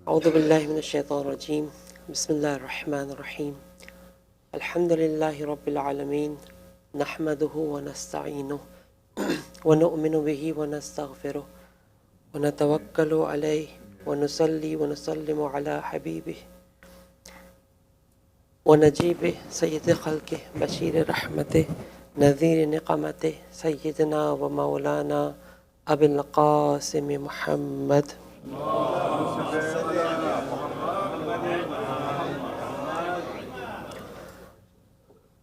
أعوذ بالله من الشيطان الرجيم بسم الله الرحمن الرحيم الحمد لله رب العالمين نحمده ونستعينه ونؤمن به ونستغفره ونتوكل عليه ونصلي ونسلم على حبيبه ونجيبه سيد خلقه بشير رحمته نذير نقمته سيدنا ومولانا أبي القاسم محمد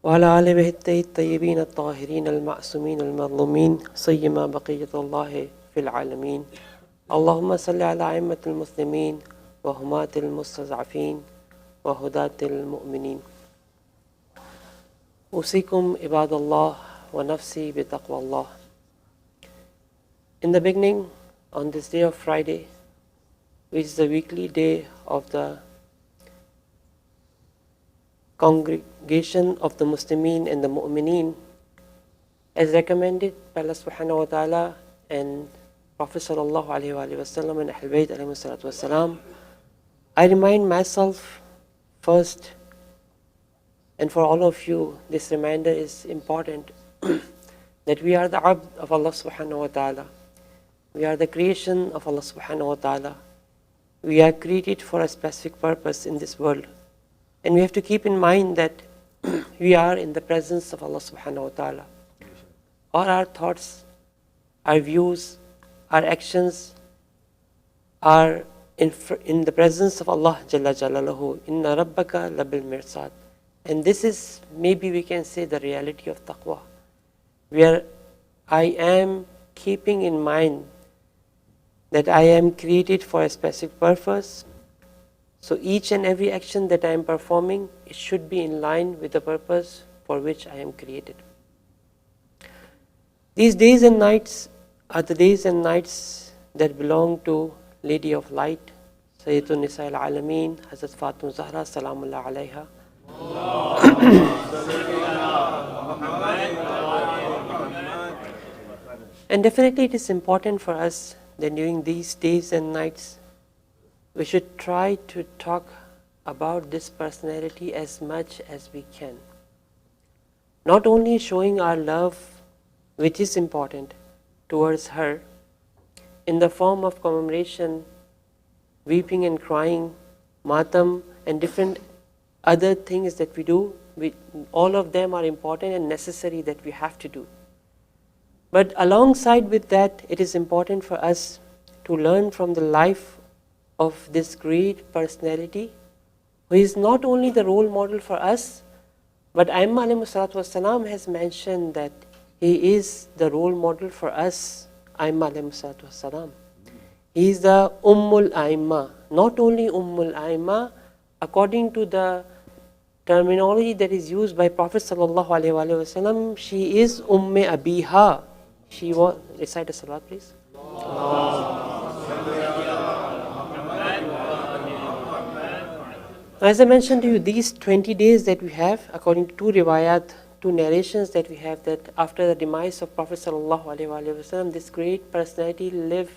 وعلى آل بيته الطيبين الطاهرين المعصومين المظلومين سيما بقية الله في العالمين اللهم صل على أئمة المسلمين وهماة المستضعفين وهداة المؤمنين أوصيكم عباد الله ونفسي بتقوى الله. In the beginning, on this day of Friday, which is the weekly day of the congregation of the Muslimin and the Mu'mineen, as recommended by Allah subhanahu wa ta'ala and Prophet sallallahu alayhi wa sallam and Ahl Bayt alayhi salatu wa salam, I remind myself first, and for all of you, this reminder is important, that we are the abd of Allah subhanahu wa ta'ala. We are the creation of Allah subhanahu wa ta'ala. We are created for a specific purpose in this world. And we have to keep in mind that we are in the presence of Allah subhanahu wa ta'ala. All our thoughts, our views, our actions are in the presence of Allah Jalla Jalaluhu. Inna rabbaka labil mirsad. And this is, maybe we can say, the reality of taqwa, where I am keeping in mind that I am created for a specific purpose. So each and every action that I am performing, it should be in line with the purpose for which I am created. These days and nights are the days and nights that belong to Lady of Light, Sayyidun Nisa al-Alameen, Hazrat Fatima Zahra, Salamullah alayha. And definitely it is important for us that during these days and nights, we should try to talk about this personality as much as we can. Not only showing our love, which is important, towards her, in the form of commemoration, weeping and crying, matam, and different other things that we do, all of them are important and necessary that we have to do. But alongside with that, it is important for us to learn from the life of this great personality, who is not only the role model for us, but Aimma alayhi salatu wasalam has mentioned that he is the role model for us, Aimma alayhi salatu wasalam. He is the Ummul Aimma, not only Ummul Aimma, according to the terminology that is used by Prophet sallallahu alaihi wasallam, she is Umme Abiha. She was, recite a salat please. As I mentioned to you, these 20 days that we have, according to two riwayat, two narrations that we have, that after the demise of Prophet sallallahu alaihi wasallam, this great personality lived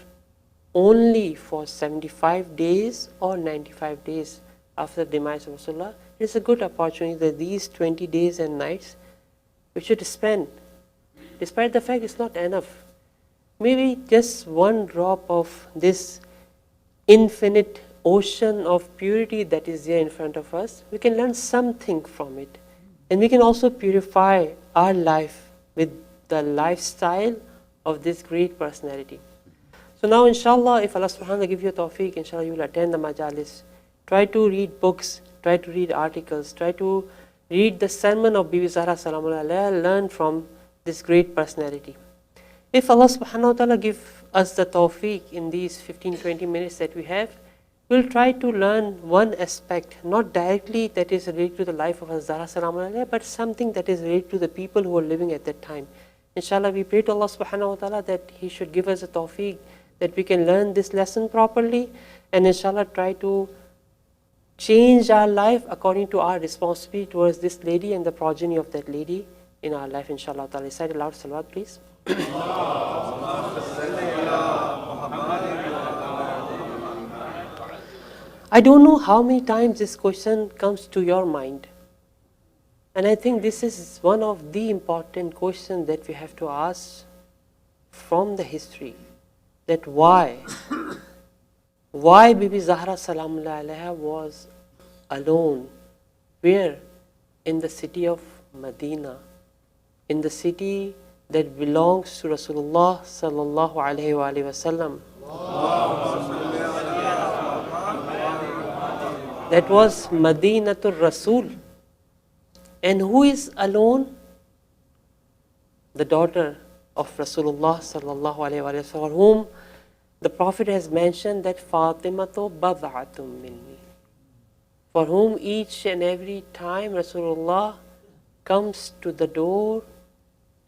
only for 75 days or 95 days after the demise of Rasulullah. It is a good opportunity that these 20 days and nights we should spend, despite the fact it's not enough. Maybe just one drop of this infinite ocean of purity that is there in front of us, we can learn something from it. And we can also purify our life with the lifestyle of this great personality. So now inshallah, if Allah subhanahu wa ta'ala give you a tawfiq, inshallah you will attend the majalis. Try to read books, try to read articles, try to read the sermon of Bibi Zahra Salamullah alayha, learn from this great personality. If Allah subhanahu wa ta'ala give us the tawfiq in these 15-20 minutes that we have, we'll try to learn one aspect, not directly that is related to the life of Zahra Salamullah alayha, but something that is related to the people who were living at that time. Inshallah, we pray to Allah subhanahu wa ta'ala that He should give us a tawfiq, that we can learn this lesson properly, and inshallah try to change our life according to our responsibility towards this lady and the progeny of that lady in our life, inshallah ta'ala. Recite aloud salawat, please. I don't know how many times this question comes to your mind. And I think this is one of the important questions that we have to ask from the history. That why? Why Bibi Zahra Salamullah Alaiha was alone? Where? In the city of Medina. In the city that belongs to Rasulullah Sallallahu Alaihi Wasallam. That was Madinatul Rasul. And who is alone? The daughter of Rasulullah Sallallahu Alaihi Wasallam, for whom the Prophet has mentioned that Fatimatu bad'atum minni. For whom each and every time Rasulullah comes to the door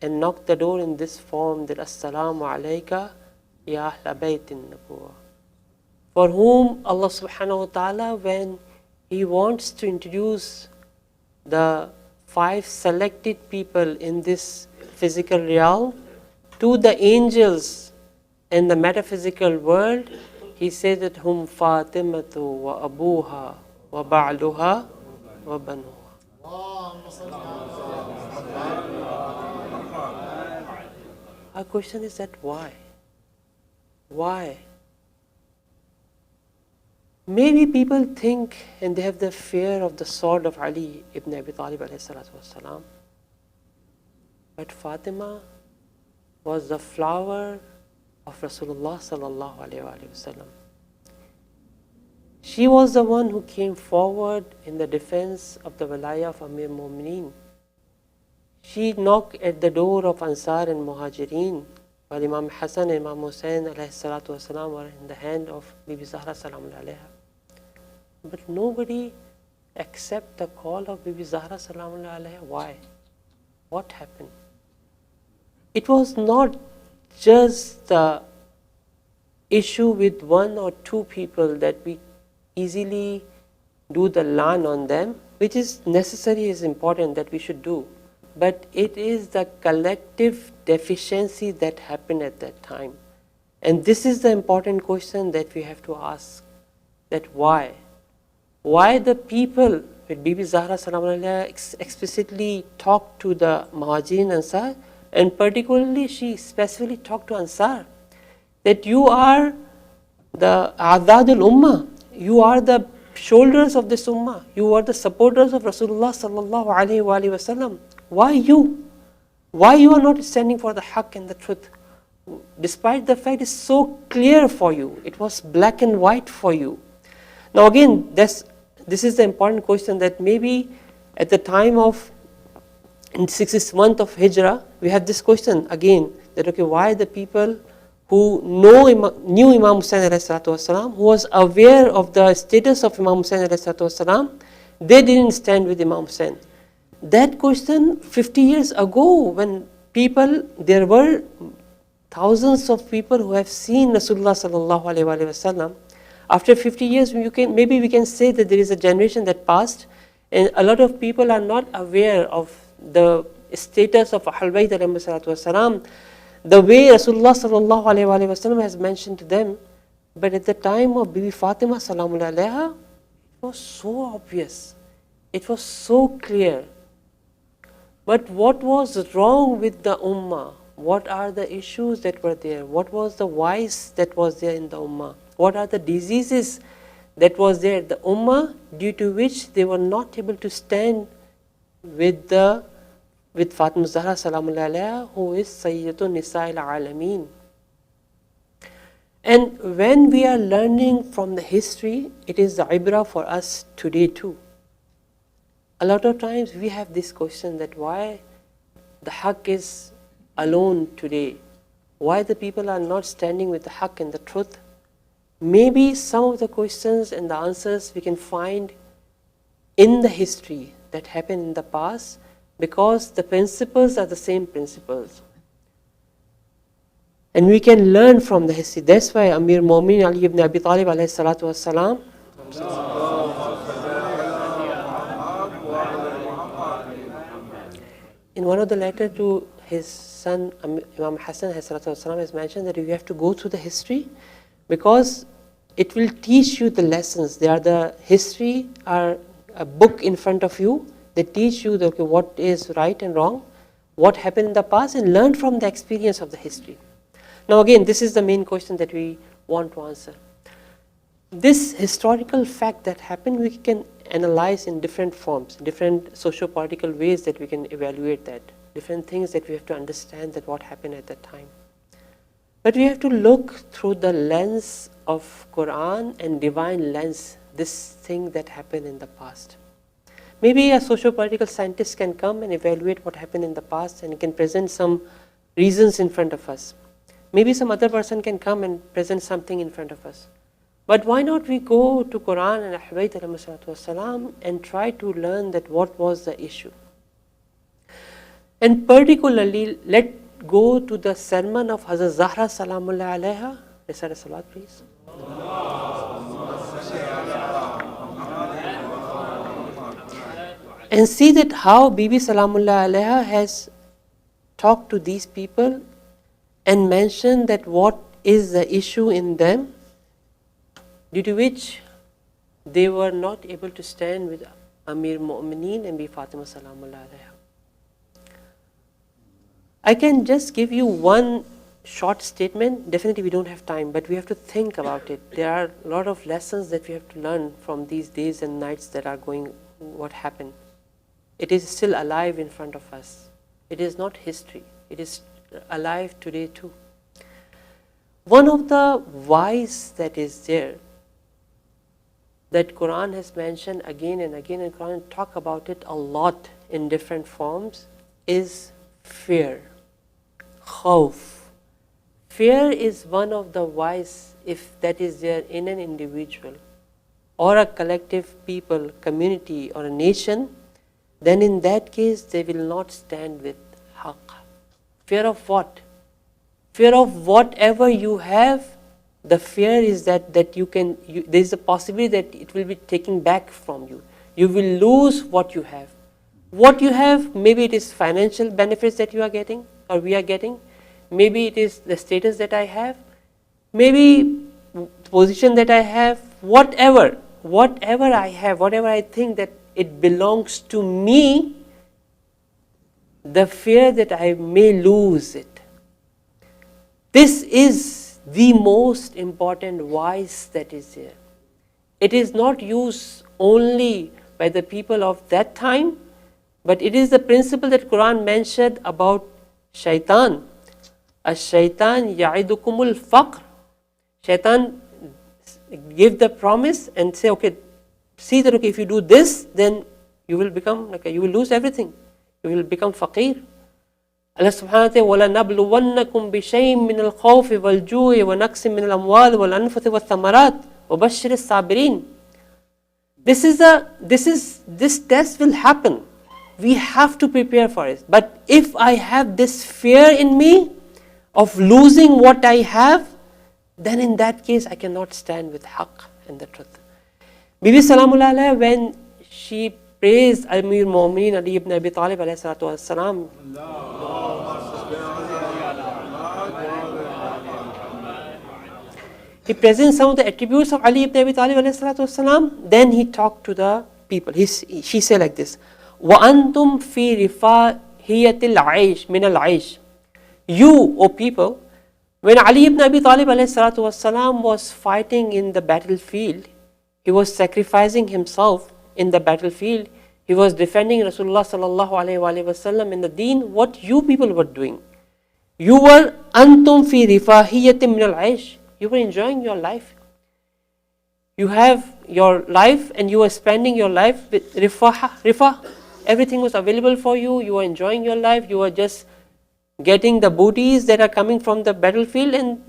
and knock the door in this form, that Assalamu alayka ya ahla baytin nabuwa. For whom Allah subhanahu wa ta'ala, when He wants to introduce the 5 selected people in this physical realm to the angels in the metaphysical world, He says that hum Fatimatu wa abuha wa ba'luha wa banuha. Our question is that why? Why? Maybe people think and they have the fear of the sword of Ali ibn Abi Talib alayhi salatu wasalam. But Fatima was the flower of Rasulullah sallallahu alayhi wasallam. She was the one who came forward in the defense of the Walaya of Amir Mu'mineen. She knocked at the door of Ansar and Muhajirin, while Imam Hassan and Imam Hussain alayhi salatu wasalam were in the hand of Bibi Zahra salamullah alayha. But nobody accept the call of Bibi Zahra salamullah alayha. Why? What happened? It was not just the issue with 1 or 2 people that we easily do the lan on them, which is necessary, is important that we should do. But it is the collective deficiency that happened at that time. And this is the important question that we have to ask, that why? Why the people, with Bibi Zahra salamullah explicitly talked to the Muhajirin Ansar, and particularly she specifically talked to Ansar, that you are the Adadul Ummah, you are the shoulders of this Ummah, you are the supporters of Rasulullah sallallahu alayhi wasallam. Why you? Why you are not standing for the haqq and the truth? Despite the fact it's so clear for you, it was black and white for you. Now again, this is the important question, that maybe at the time of in 6th month of Hijrah, we have this question again, that okay, why the people who knew Imam Hussain alayhi salatu wasalam, who was aware of the status of Imam Hussain alayhi salatu wasalam, they didn't stand with Imam Hussain. That question 50 years ago, when there were thousands of people who have seen Rasulullah sallallahu alaihi wasallam. After 50 years, maybe we can say that there is a generation that passed, and a lot of people are not aware of the status of Ahlul Bayt alayhi salatu wasalam, the way Rasulullah sallallahu alaihi wasallam has mentioned to them. But at the time of Bibi Fatima salamullah alaiha, it was so obvious, it was so clear. But what was wrong with the Ummah? What are the issues that were there? What was the vice that was there in the Ummah? What are the diseases that was there in the Ummah, due to which they were not able to stand with Fatima Zahra salamullah alaiha, who is Sayyidatun Nisa'il Alameen. And when we are learning from the history, it is the ibrah for us today too. A lot of times we have this question, that why the haqq is alone today, why the people are not standing with the haqq and the truth. Maybe some of the questions and the answers we can find in the history that happened in the past, because the principles are the same principles. And we can learn from the history. That's why Amir Mu'mineen Ali ibn Abi Talib alayhi salatu wasalam, in one of the letters to his son Imam Hassan has mentioned that you have to go through the history, because it will teach you the lessons. They are the history, are a book in front of you. They teach you the, okay, what is right and wrong, what happened in the past, and learn from the experience of the history. Now again, this is the main question that we want to answer. This historical fact that happened, we can analyze in different forms, different socio-political ways that we can evaluate that, different things that we have to understand that what happened at that time. But we have to look through the lens of Quran and divine lens, this thing that happened in the past. Maybe a socio-political scientist can come and evaluate what happened in the past and can present some reasons in front of us. Maybe some other person can come and present something in front of us. But why not we go to Quran and Ahlul Bayt and try to learn that what was the issue. And particularly, let's go to the sermon of Hazrat Zahra Salamullah Alaiha. Recite a salat, please. And see that how Bibi Salamullah Alaiha has talked to these people and mentioned that what is the issue in them, due to which they were not able to stand with Amir Mu'mineen and Bibi Fatima Salamullah Alaiha. I can just give you one short statement. Definitely we don't have time, but we have to think about it. There are a lot of lessons that we have to learn from these days and nights that are going, what happened. It is still alive in front of us. It is not history. It is alive today too. One of the whys that is there, that Quran has mentioned again and again, and Quran talk about it a lot in different forms, is fear. Khawf. Fear is one of the whys, if that is there in an individual or a collective people, community or a nation, then in that case they will not stand with haqq. Fear of what? Fear of whatever you have. The fear is that there is a possibility that it will be taken back from you. You will lose what you have. What you have, maybe it is financial benefits that you are getting or we are getting. Maybe it is the status that I have. Maybe position that I have. Whatever I have, whatever I think that it belongs to me, the fear that I may lose it. This is the most important whys that is there. It is not used only by the people of that time, but it is the principle that Quran mentioned about shaitan. Ash-shaitan ya'idukumul faqr. Shaitan give the promise and say, okay, see that okay, if you do this, then you will become like you will lose everything. You will become faqir. Allah subhanahu wa ta'ala, وَلَنَبْلُوَنَّكُمْ بِشَيْءٍ مِّنَ الْخَوْفِ وَالْجُوعِ وَنَقْصٍ مِّنَ الْأَمْوَالِ وَالْأَنفُسِ وَالثَّمَرَاتِ وَبَشِّرِ الصَّابِرِينَ. This test will happen. We have to prepare for it. But if I have this fear in me of losing what I have, then in that case I cannot stand with haqq and the truth. Bibi Salamullah Alaiha, when she praised Amir Mu'mineen Ali ibn Abi Talib alayhi salatu wassalam, he presents some of the attributes of Ali ibn Abi Talib alayhi salatu wassalam. Then he talked to the people. She said like this: وَأَنْتُمْ فِي رِفَاهِيَةِ الْعَيْشِ مِنَ الْعَيْشِ. You, O people, when Ali ibn Abi Talib alayhi salatu wassalam was fighting in the battlefield, he was sacrificing himself in the battlefield. He was defending Rasulullah sallallahu alayhi wasallam in the deen. What you people were doing? You were antum fi rifahiyatin min al-aish. You were enjoying your life. You have your life and you were spending your life with rifah. Everything was available for you. You were enjoying your life. You were just getting the booties that are coming from the battlefield and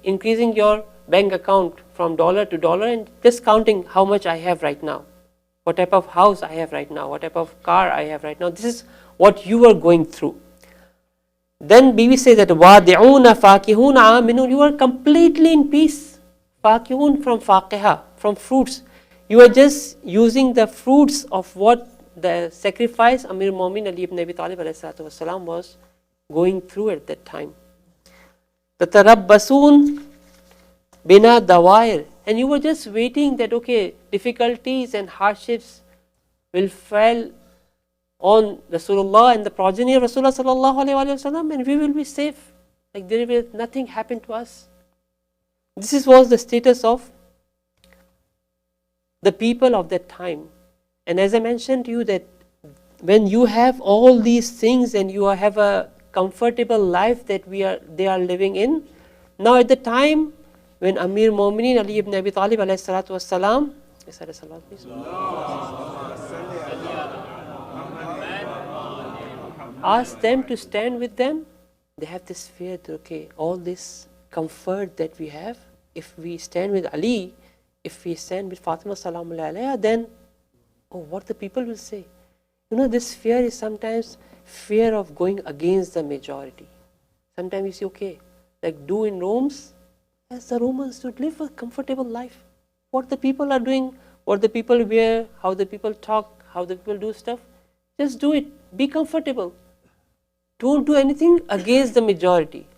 increasing your bank account from dollar to dollar and just counting how much I have right now, what type of house I have right now, what type of car I have right now. This is what you are going through. Then Bibi says that wadi'una fakihuna aminun. You are completely in peace. Fakihun from faqiha, from fruits. You are just using the fruits of what the sacrifice Amir Mu'min Ali ibn Abi Talib alayhi salatu wasalam was going through at that time. The tarabbasun bina dawair, and you were just waiting that okay, difficulties and hardships will fall on Rasulullah and the progeny of Rasulullah sallallahu alaihi wasallam, and we will be safe. Like there will nothing happen to us. This was the status of the people of that time. And as I mentioned to you that when you have all these things and you have a comfortable life that they are living in, now at the time when Amir Mu'minin Ali ibn Abi Talib alayhi salatu wassalam, asked them to stand with them, they have this fear that okay, all this comfort that we have, if we stand with Ali, if we stand with Fatima salamullahi alayha, then what the people will say. This fear is sometimes fear of going against the majority. Sometimes you say, okay, like do in Romans as the Romans should live a comfortable life. What the people are doing, what the people wear, how the people talk, how the people do stuff, just do it. Be comfortable. Don't do anything against the majority.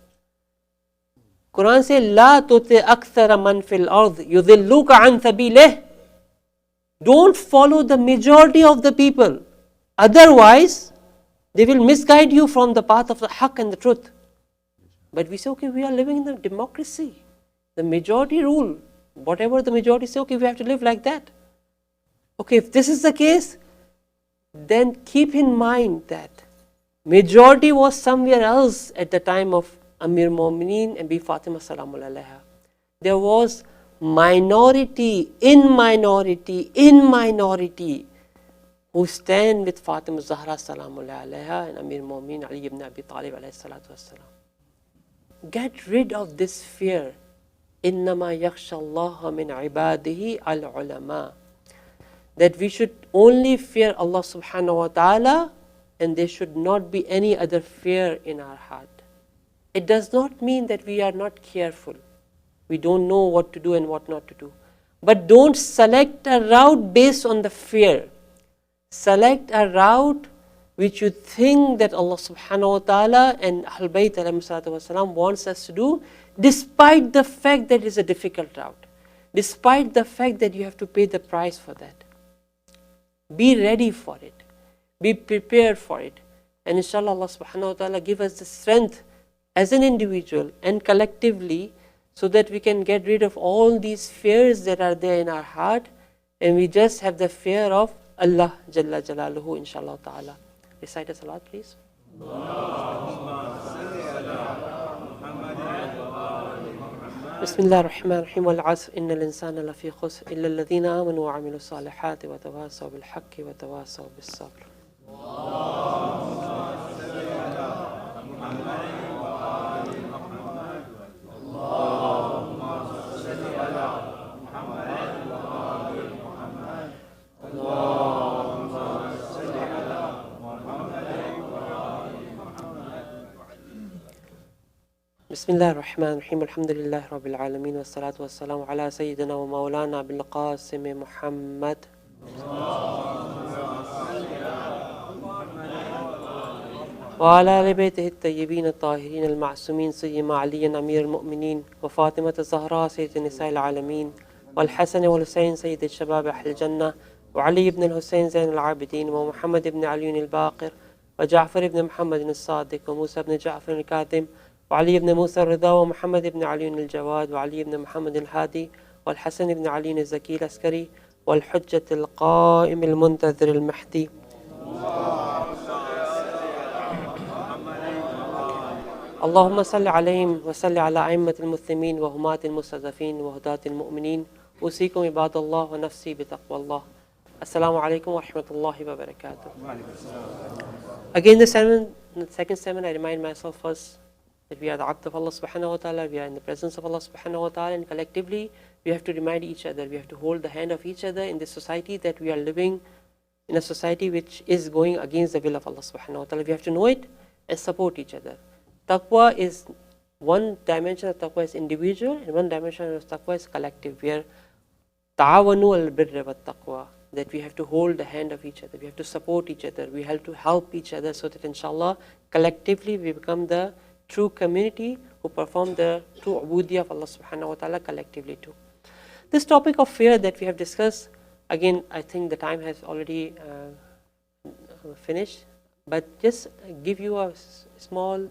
Quran says, "La tuti akthara man fil ard yudilluka an sabilih." Don't follow the majority of the people. Otherwise, they will misguide you from the path of the haqq and the truth. But we say, okay, we are living in a democracy. The majority rule. Whatever the majority say, okay, we have to live like that. Okay, if this is the case, then keep in mind that majority was somewhere else at the time of Amir Mu'minin and Bi Fatima salamullahi alayha. There was minority in minority who stand with Fatima Zahra salamullahi alayha and Amir Mu'minin Ali ibn Abi Talib alayhi salatu wassalam. Get rid of this fear. إِنَّمَا يَخْشَى اللَّهَ مِنْ عِبَادِهِ الْعُلَمَاءِ. That we should only fear Allah subhanahu wa ta'ala, and there should not be any other fear in our heart. It does not mean that we are not careful. We don't know what to do and what not to do. But don't select a route based on the fear. Select a route which you think that Allah subhanahu wa ta'ala and Ahlul Bayt alayhi salatu wasalam wants us to do, despite the fact that it's a difficult route. Despite the fact that you have to pay the price for that. Be ready for it. Be prepared for it. And inshallah Allah subhanahu wa ta'ala give us the strength as an individual and collectively so that we can get rid of all these fears that are there in our heart, and we just have the fear of Allah Jalla Jalaluhu inshallah ta'ala. Recite a salat please. بسم الله الرحمن الرحيم والعصر إن الإنسان لفي خسر إلا الذين آمنوا وعملوا الصالحات وتواصوا بالحق وتواصوا بالصبر. بسم الله الرحمن الرحيم الحمد لله رب العالمين والصلاة والسلام على سيدنا ومولانا بالقاسم محمد وعلى آل بيته الطيبين الطاهرين المعصومين سيما علي أمير المؤمنين وفاطمة الزهراء سيد نساء العالمين والحسن والحسين سيد الشباب أهل الجنة وعلي بن الحسين زين العابدين ومحمد بن علي الباقر وجعفر بن محمد الصادق وموسى بن جعفر الكاظم وعلي بن موسى الرضا ومحمد بن علي الجواد وعلي بن محمد الهادي والحسن بن علي الزكي العسكري والحجة القائم المنتظر المهدي. اللهم صل عليهم وصل على أئمة المسلمين وهماة المستضعفين وهداة المؤمنين. أوصيكم عباد الله ونفسي بتقوى الله. Assalamu alaikum wa rahmatullahi wa barakatuh. Again the second sermon, I remind myself first that we are the abd of Allah subhanahu wa ta'ala, we are in the presence of Allah subhanahu wa ta'ala, and collectively we have to remind each other, we have to hold the hand of each other in this society, that we are living in a society which is going against the will of Allah subhanahu wa ta'ala. We have to know it and support each other. Taqwa is one dimension of taqwa is individual, and one dimension of taqwa is collective, where ta'awanu al-birri wa taqwa, that we have to hold the hand of each other, we have to support each other, we have to help each other, so that inshallah collectively we become the true community who perform the true ubudiyya of Allah subhanahu wa ta'ala collectively too. This topic of fear that we have discussed, again, I think the time has already finished, but just give you a small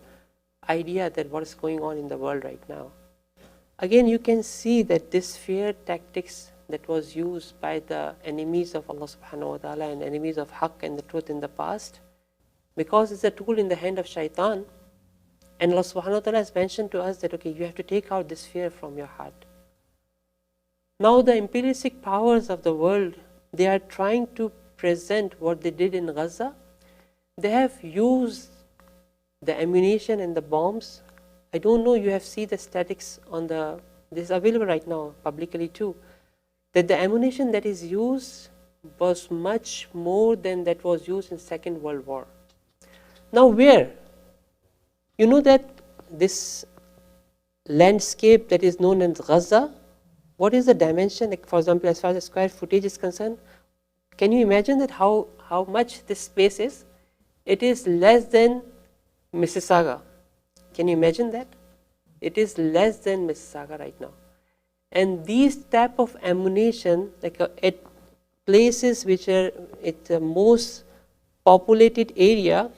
idea that what is going on in the world right now. Again, you can see that this fear tactics that was used by the enemies of Allah subhanahu wa ta'ala and enemies of haqq and the truth in the past, because it's a tool in the hand of shaitan, and Allah subhanahu wa ta'ala has mentioned to us that, okay, you have to take out this fear from your heart. Now the imperialistic powers of the world, they are trying to present what they did in Gaza. They have used the ammunition and the bombs. I don't know, you have seen the statistics on this is available right now publicly too, that the ammunition that is used was much more than that was used in Second World War. Now where? You know that this landscape that is known as Gaza, what is the dimension? Like for example, as far as the square footage is concerned, can you imagine that how much this space is? It is less than Mississauga. Can you imagine that? It is less than Mississauga right now. And these type of ammunition, like at places which are at the most populated area,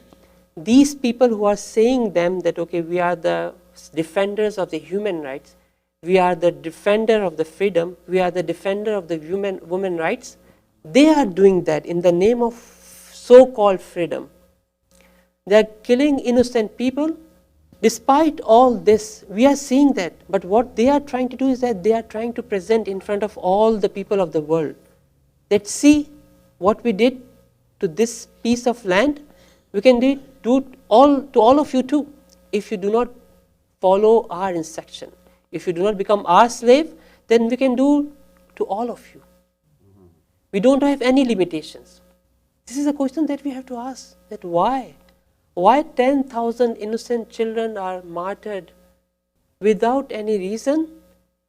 these people who are saying them that, okay, we are the defenders of the human rights, we are the defender of the freedom, we are the defender of the women rights, they are doing that in the name of so-called freedom. They are killing innocent people. Despite all this, we are seeing that. But what they are trying to do is that they are trying to present in front of all the people of the world that, see what we did to this piece of land, we can do to all of you too, if you do not follow our instruction. If you do not become our slave, then we can do to all of you. We don't have any limitations. This is a question that we have to ask, that why? Why 10,000 innocent children are martyred without any reason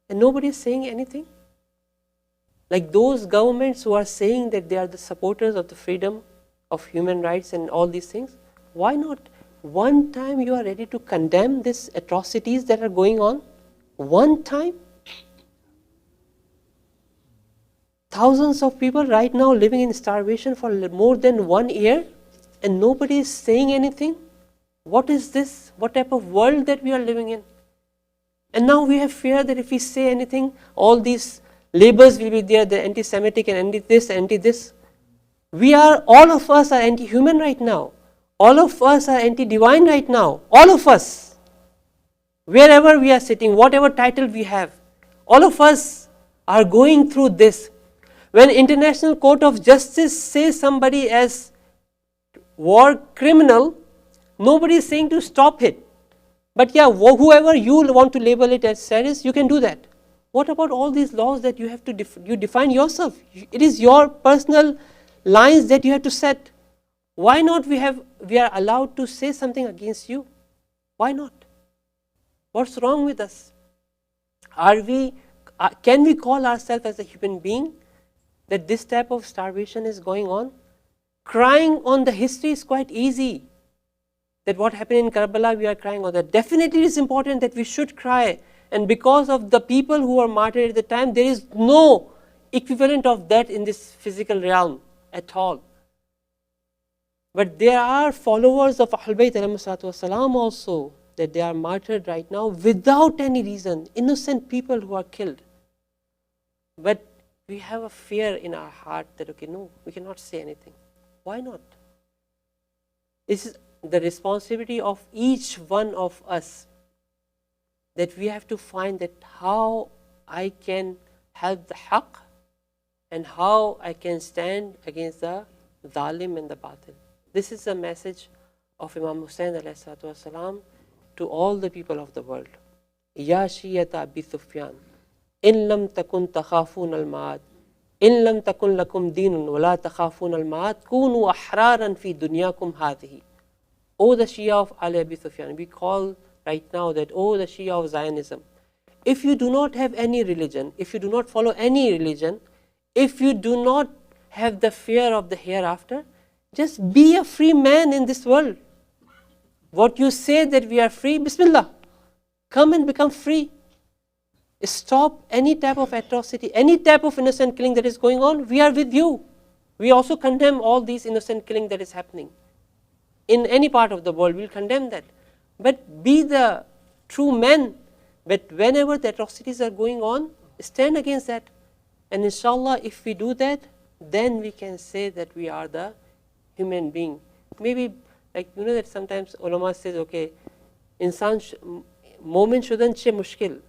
and nobody is saying anything? Like those governments who are saying that they are the supporters of the freedom of human rights and all these things, why not one time you are ready to condemn these atrocities that are going on? One time? Thousands of people right now living in starvation for more than 1 year and nobody is saying anything. What is this? What type of world that we are living in? And now we have fear that if we say anything, all these labels will be there, the anti-Semitic and anti-this, anti-this. All of us are anti-human right now. All of us are anti-divine right now. All of us. Wherever we are sitting, whatever title we have, all of us are going through this. When International Court of Justice says somebody as war criminal, nobody is saying to stop it. But yeah, whoever you want to label it as terrorist, you can do that. What about all these laws that you have to you define yourself? It is your personal lines that you have to set. Why not we are allowed to say something against you? Why not? What's wrong with us? Can we call ourselves as a human being that this type of starvation is going on? Crying on the history is quite easy. That what happened in Karbala, we are crying on that. Definitely it is important that we should cry. And because of the people who were martyred at the time, there is no equivalent of that in this physical realm at all. But there are followers of Ahlul Bayt ﷺ also, that they are martyred right now without any reason. Innocent people who are killed. But we have a fear in our heart that, okay, no, we cannot say anything. Why not? This is the responsibility of each one of us, that we have to find that how I can help the haqq and how I can stand against the zalim and the batil. This is the message of Imam Hussain ﷺ to all the people of the world. Ya Shiyata Abi Sufyan, in lam takun takhafun al-ma'ad, in lam takun lakum dinun wa la takhafun al-ma'ad, kunu ahraran fi dunyakum hadhihi. O the Shia of Ali Abi Sufyan, we call right now that, oh, the Shia of Zionism. If you do not have any religion, if you do not follow any religion, if you do not have the fear of the hereafter, just be a free man in this world. What you say that we are free, Bismillah. come and become free. Stop any type of atrocity, any type of innocent killing that is going on. We are with you. We also condemn all these innocent killing that is happening in any part of the world. We'll condemn that. But be the true men. But whenever the atrocities are going on, stand against that. And inshallah, if we do that, then we can say that we are the human being. Maybe, like, you know that sometimes ulama says, okay, moment shouldn't che mushkil.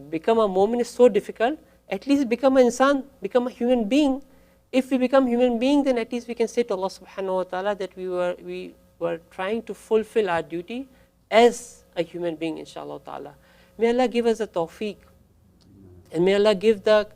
Become a moment is so difficult. At least become an insan, become a human being. If we become human being, then at least we can say to Allah subhanahu wa ta'ala that we were trying to fulfill our duty as a human being, inshallah ta'ala. May Allah give us the tawfiq. And may Allah give the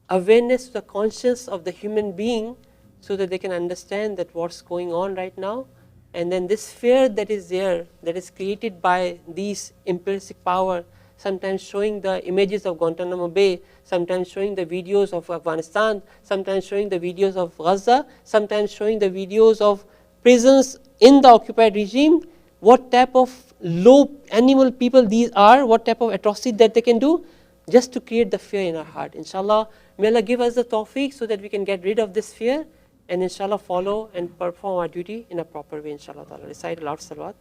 awareness to the conscience of the human being so that they can understand that what's going on right now. And then this fear that is there, that is created by these imperialistic power, sometimes showing the images of Guantanamo Bay, sometimes showing the videos of Afghanistan, sometimes showing the videos of Gaza, sometimes showing the videos of prisons in the occupied regime, what type of low animal people these are, what type of atrocity that they can do, just to create the fear in our heart. Inshallah, may Allah give us the tawfiq so that we can get rid of this fear and inshallah follow and perform our duty in a proper way, inshallah ta'ala. Recite aloud salawat.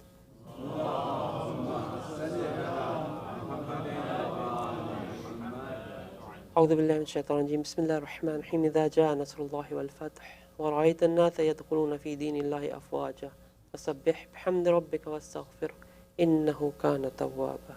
أعوذ بالله من الشيطان الرجيم بسم الله الرحمن الرحيم إذا جاء نصر الله والفتح ورأيت الناس يدخلون في دين الله أفواجا فسبح بحمد ربك واستغفره إنه كان توابا.